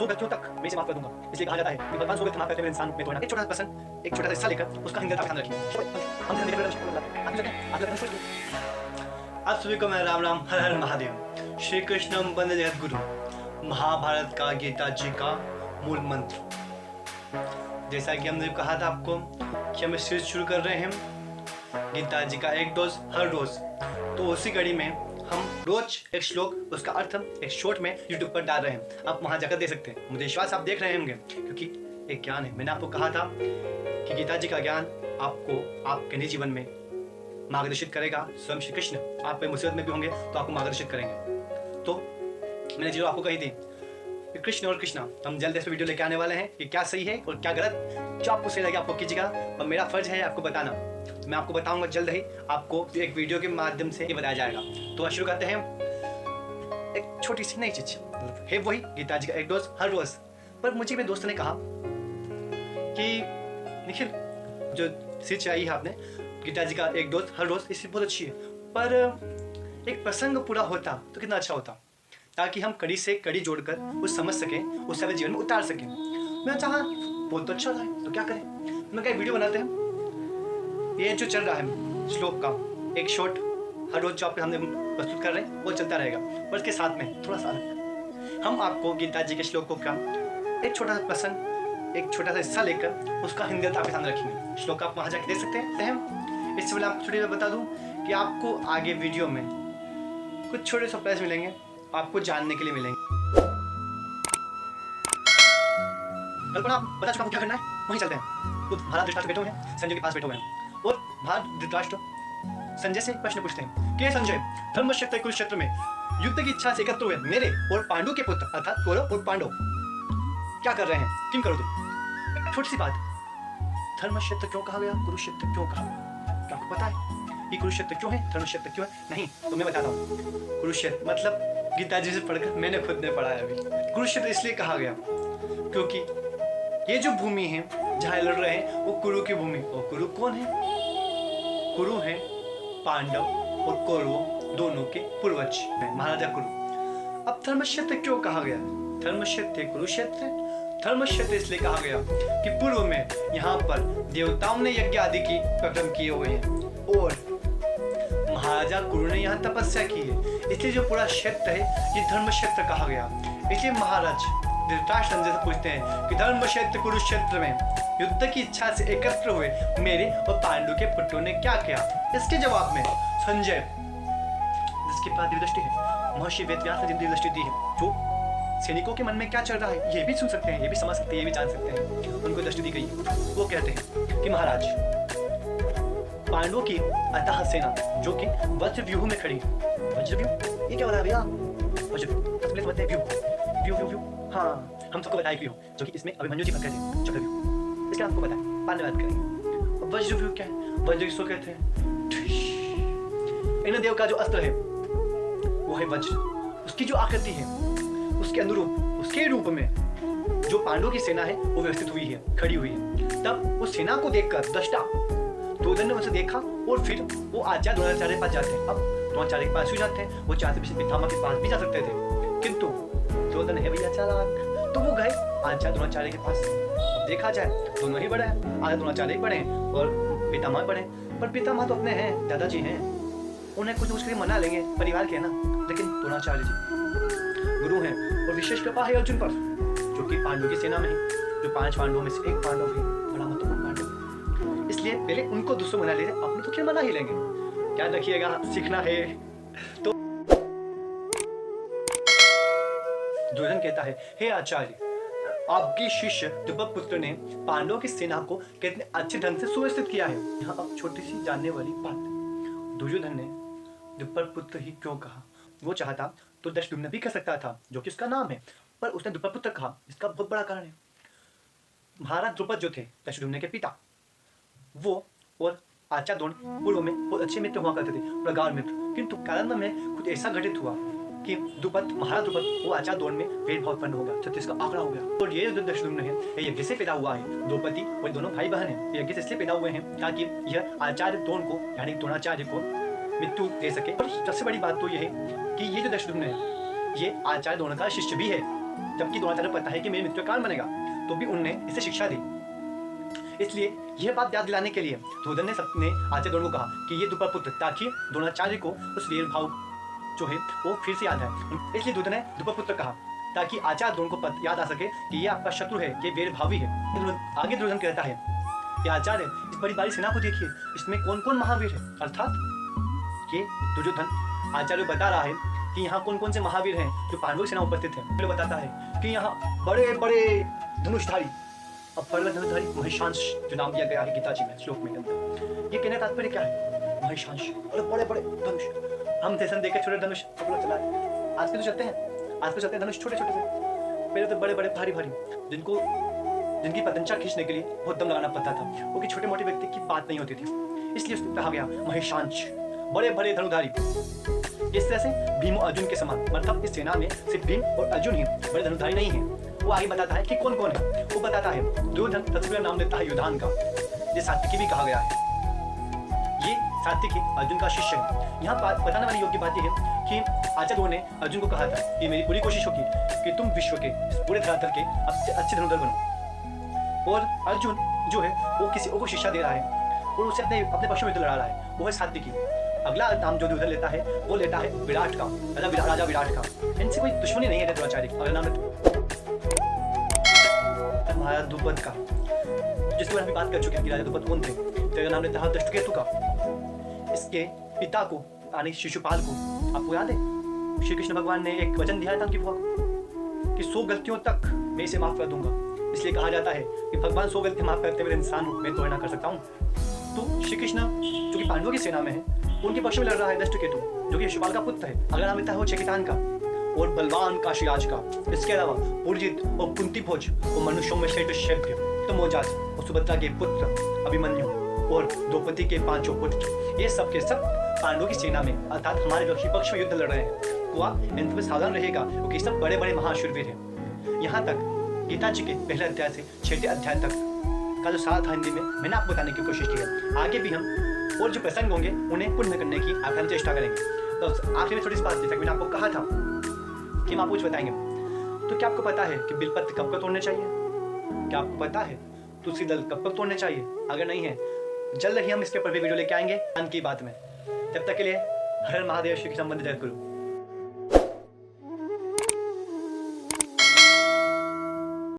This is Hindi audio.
100 गलतियों तक मैं इसे माफ कर दूंगा। इसलिए कहा जाता है कि भगवान 100 गलतियां माफ करते हुए इंसान में थोड़ा एक छोटा सा प्रसंग, एक छोटा सा हिस्सा लेकर उसका हिंदुता ध्यान रखिए। आप सभी को मैं राम राम, हर हर महादेव। श्री कृष्ण वंदे जगत गुरु। महाभारत का गीता जी का मूल मंत्र, जैसा कि हमने कहा था आपको कि हम सीरीज शुरू कर रहे हैं गीता जी का एक डोज हर रोज। तो उसी कड़ी में हम रोज एक श्लोक, उसका अर्थ एक शॉर्ट में यूट्यूब पर डाल रहे हैं। आप वहां जाकर देख सकते हैं। मुझे विश्वास आप देख रहे होंगे, क्योंकि एक ज्ञान है। मैंने आपको कहा था कि गीता जी का ज्ञान आपको आपके निजी जीवन में मार्गदर्शित करेगा। स्वयं श्री कृष्ण आप पे मुसीबत में भी होंगे तो आपको मार्गदर्शित करेंगे। तो मैंने जो आपको कही थी कि कृष्ण और कृष्णा, हम जल्द इस वीडियो लेके आने वाले हैं कि क्या सही है और क्या गलत। जो आपको सही लगे आपको कीजिएगा, और मेरा फर्ज है आपको बताना। मैं आपको बताऊंगा जल्द ही, आपको एक वीडियो के माध्यम से ये बताया जाएगा। तो शुरू करते हैं। एक छोटी सी नई चीज है, वही गीता जी का एक डोज हर रोज। पर मुझे मेरे दोस्त ने कहा कि निखिल, जो सीरीज आई है आपने गीता जी का एक डोज हर रोज, इससे बहुत अच्छी है, पर एक प्रसंग पूरा होता तो कितना अच्छा होता, ताकि हम कड़ी से कड़ी जोड़कर उस समझ सकें, उस अपने जीवन में उतार सकें। मैं चाहा बहुत तो अच्छा था, तो क्या करें, मैं क्या वीडियो बनाते हैं। ये जो चल रहा है श्लोक का एक शॉर्ट हर रोज जो आपके सामने प्रस्तुत कर रहे हैं वो चलता रहेगा, पर इसके साथ में थोड़ा सा अलग हम आपको गीता जी के श्लोकों का एक छोटा सा प्रसंग, एक छोटा सा हिस्सा लेकर उसका हिंदी अर्थ आपके सामने रखेंगे। श्लोक आप वहाँ जाके देख सकते हैं। इससे पहले आपको छोटी बात बता दूं कि आपको आगे वीडियो में कुछ छोटे सरप्राइज मिलेंगे, आपको जानने के लिए मिलेंगे। कल्पना आप बता चुका हूं क्या करना है, वहीं चलते हैं। तो महाराज धृतराष्ट्र बैठे हुए हैं, संजय के पास बैठे हुए हैं, और महाराज धृतराष्ट्र संजय से एक प्रश्न पूछते हैं कि संजय, धर्मक्षेत्र कुरुक्षेत्र में युद्ध की इच्छा से एकत्र हुए मेरे और पांडु के पुत्र अर्थात कौरव और पांडव क्या कर रहे हैं, किम करो तुम। छोटी सी बात, धर्मक्षेत्र क्यों कहा गया, कुरुक्षेत्र क्यों कहा गया, क्या आपको पता है कि कुरुक्षेत्र क्यों है, धर्मक्षेत्र क्यों है? नहीं, तो मैं बताता हूँ। कुरुक्षेत्र मतलब गीता जी से पढ़कर मैंने खुद ने पढ़ा है अभी। कुरुक्षेत्र इसलिए कहा गया क्योंकि ये जो भूमि है जहाँ लड़ रहे हैं वो कुरु की भूमि। और कुरु कौन है? कुरु है पांडव और कौरव दोनों के पूर्वज हैं, महाराजा कुरु। अब धर्मक्षेत्र क्यों कहा गया? धर्मक्षेत्र कुरुक्षेत्र, धर्मक्षेत्र इसलिए कहा गया कि पूर्व में यहाँ पर देवताओं ने यज्ञ आदि की प्रकरण किए हुए हैं और महाराजा कुरु ने यहाँ तपस्या की है, इसलिए जो पूरा क्षेत्र है ये धर्मक्षेत्र कहा गया। इसलिए महाराज धृतराष्ट्र संजय से पूछते हैं कि धर्मक्षेत्र कुरुक्षेत्र में युद्ध की इच्छा से एकत्र हुए मेरे और पांडु के पुत्रों ने क्या किया? इसके जवाब में संजय, जिसके पास दिव्यदृष्टि है, महर्षि वेदव्यास ने जिन दिव्यदृष्टि दी है, जो सैनिकों के मन में क्या चल रहा है ये भी सुन सकते हैं, ये भी समझ सकते हैं, ये भी जान सकते हैं, उनको दृष्टि दी गई। वो कहते हैं कि महाराज, पांडवों की अतः सेना जो कि वज्र व्यूह में खड़ी है। वज्र व्यूह ये क्या हो रहा है भैया? वज्र व्यूह समझते हैं, व्यूह व्यूह व्यूह, हाँ हम सबको बताया व्यूह, जो कि इसमें अभिमन्यु जी बात कहते हैं चक्रव्यूह, इसका आपको पता है, बाद में बात करेंगे। वज्र व्यूह क्या है? वज्र किसको कहते हैं? इंद्रदेव का जो अस्त्र है वो है वज्र। उसकी जो आकृति है उसके अनुरूप, उसके रूप में जो पांडवों की सेना है वो व्यवस्थित हुई है, खड़ी हुई है। तब उस सेना को देखकर दृष्टा दुर्योधन ने उसे देखा और फिर वो आचार्य द्रोणाचार्य के पास जाते हैं। अब द्रोणाचार्य के पास भी जाते हैं, वो चाहते पितामह के पास भी जा सकते थे, किंतु दुर्योधन है भैया चालाक, तो वो गए आचार्य द्रोणाचार्य के पास। देखा जाए दोनों ही बड़े हैं, आचार्य द्रोणाचार्य बड़े हैं और पितामह बड़े हैं, पर पितामह तो अपने हैं, दादाजी हैं, उन्हें कुछ उसके लिए मना लेंगे, परिवार के है ना। लेकिन द्रोणाचार्य जी गुरु हैं और विशेष कृपा है अर्जुन पर, जो कि पांडवों की सेना में है, जो 5 पांडवों में से एक पांडव है, बड़ा महत्वपूर्ण पांडव। इसलिए पहले उनको दूसरों मना लेते, अपने तो क्या मना ही लेंगे। याद रखिएगा, सीखना है। तो दुर्योधन कहता है, हे आचार्य, आपके शिष्य द्रुपदपुत्र ने पांडवों की सेना को कितने अच्छे ढंग से सुव्यवस्थित किया है। यहाँ अब छोटी सी जानने वाली बात, दुर्योधन ने द्रुपदपुत्र ही क्यों कहा? वो चाहता तो दशद्युम्न भी कह सकता था, जो कि उसका नाम है, पर उसने द्रुपदपुत्र कहा। इसका बहुत बड़ा कारण है। महाराज द्रुपद जो थे दशद्युम्न के पिता, वो और आचार्य द्रोण पूर्व में बहुत अच्छे मित्र हुआ करते थे, प्रगाढ़ मित्र। किंतु कालांतर में कुछ ऐसा घटित हुआ कि महाराज द्रुपद वो आचार्य द्रोण में भेदभाव उत्पन्न हो गया, 36 का आंकड़ा हो गया। और ये जो दशद्युम्न है ये यज्ञ से पैदा हुआ है। द्रौपदी और दोनों भाई बहन हैं, यज्ञ से इसलिए पैदा हुए हैं ताकि यह आचार्य द्रोण को यानी द्रोणाचार्य को मृत्यु दे सके। और सबसे बड़ी बात तो यह है कि ये जो दशद्युम्न है ये आचार्य द्रोण का शिष्य भी है, जबकि द्रोणाचार्य को पता है कि मेरे मृत्यु का कारण बनेगा, तो भी उनने इसे शिक्षा दी। इसलिए यह बात याद दिलाने के लिए दुर्योधन ने सबने आचार्य द्रोण को कहा कि ये द्रुपद पुत्र, ताकि द्रोणाचार्य को उस वीर भाव जो है वो फिर से याद है। इसलिए दुर्योधन ने द्रुपद पुत्र कहा ताकि आचार्य द्रोण को याद आ सके कि ये आपका शत्रु है, ये वीर भावी है। आगे दुर्योधन कहता है कि आचार्य, इस बड़ी बड़ी सेना को देखिए, इसमें कौन कौन महावीर है। अर्थात ये दुर्योधन आचार्य बता रहा है कि यहाँ कौन कौन से महावीर हैं जो पांडवों की सेना उपस्थित है। फिर बताता है कि यहाँ बड़े बड़े धनुषधारी, अब बड़े धनुषधारी महिषांश जो नाम दिया गया है गीता जी में श्लोक में, ये कहने का तात्पर्य क्या है? महिषांश बड़े बड़े धनुष, हम फैशन देखे छोटे धनुष अपना चलाए, आज के तो चलते हैं, आज तो चलते हैं धनुष छोटे छोटे से, पहले तो बड़े बड़े भारी भारी, जिनकी पतंचा खींचने के लिए बहुत दम लगाना पड़ता था, वो कि छोटे मोटे व्यक्ति की बात नहीं होती थी, इसलिए उसको कहा गया महिषांश, बड़े बड़े धनुधारी। इस तरह से भीम और अर्जुन के समान, मतलब इस सेना में सिर्फ भीम और अर्जुन ही बड़े धनुधारी नहीं है। वो आगे बताता है कि कौन कौन है। वो बताता है दुर्योधन सबसे नाम देता है युधान का, जिसे सात्विकी भी कहा गया है। ये सात्विकी अर्जुन का शिष्य है। यहाँ बात बताने वाली योग्य बात यह है कि आचार्य ने अर्जुन को कहा था कि मेरी पूरी कोशिश होगी कि तुम विश्व के इस पूरे धरातल के अच्छे धनुधर बनो। और अर्जुन जो है वो किसी को शिक्षा दे रहा है और उसे अपने पक्ष में युद्ध लड़ा रहा है, वो है सात्विकी। अगला नाम जो दुर्योधन लेता है वो लेता है विराट का, राजा विराट का। इनसे कोई दुश्मनी नहीं है द्रोणाचार्य की। अगला नाम महाराज द्रुपद का, जिसके बारे में बात कर चुके हैं कि राजा द्रुपद कौन थे। तेरा नाम लेता है दृष्टकेतु का। इसके पिता को यानी शिशुपाल को आपको याद है, श्री कृष्ण भगवान ने एक वचन दिया था उनकी बुआ को कि 100 गलतियों तक मैं इसे माफ कर दूंगा। इसलिए कहा जाता है कि भगवान 100 गलतियां माफ करते हुए इंसान हूं, मैं तो ना कर सकता हूँ। तो श्री कृष्ण जो कि पांडवों की सेना में है, उनके पक्ष में लड़ रहा है दृष्टकेतु, जो कि शिशुपाल का पुत्र है। अगला नाम लेता है वो चेकितान का और बलवान काशीराज का। इसके अलावा पुरजित और कुंती भोज और मनुष्यों में शैब्य तो मोजाज और सुभद्रा के पुत्र अभिमन्यु और द्रौपदी के 5 पुत्र, ये सब के सब पांडवों की सेना में अर्थात हमारे पक्ष में युद्ध लड़ रहे हैं। तो आप इनसे सावधान रहेगा क्योंकि सब बड़े बड़े महाशूरवीर हैं। यहाँ तक गीता जी के पहले अध्याय से 6वें अध्याय तक का जो सारा था हिंदी में मैंने आपको बताने की कोशिश की है। आगे भी हम और जो प्रसंग होंगे उन्हें पूर्ण करने की आखिर चेष्टा करेंगे। तो आखिर में थोड़ी सी बात, जैसा मैंने आपको कहा था कि हम आपको कुछ बताएंगे। तो क्या आपको पता है कि बिलपत्र कब कब तोड़ने चाहिए? क्या आपको पता है तुलसी दल कब कब तोड़ने चाहिए? अगर नहीं है, जल्द ही हम इसके ऊपर भी वीडियो लेके आएंगे मन की बात में। जब तक के लिए हर महादेव, श्री कृष्ण, वंदे जगद्गुरु।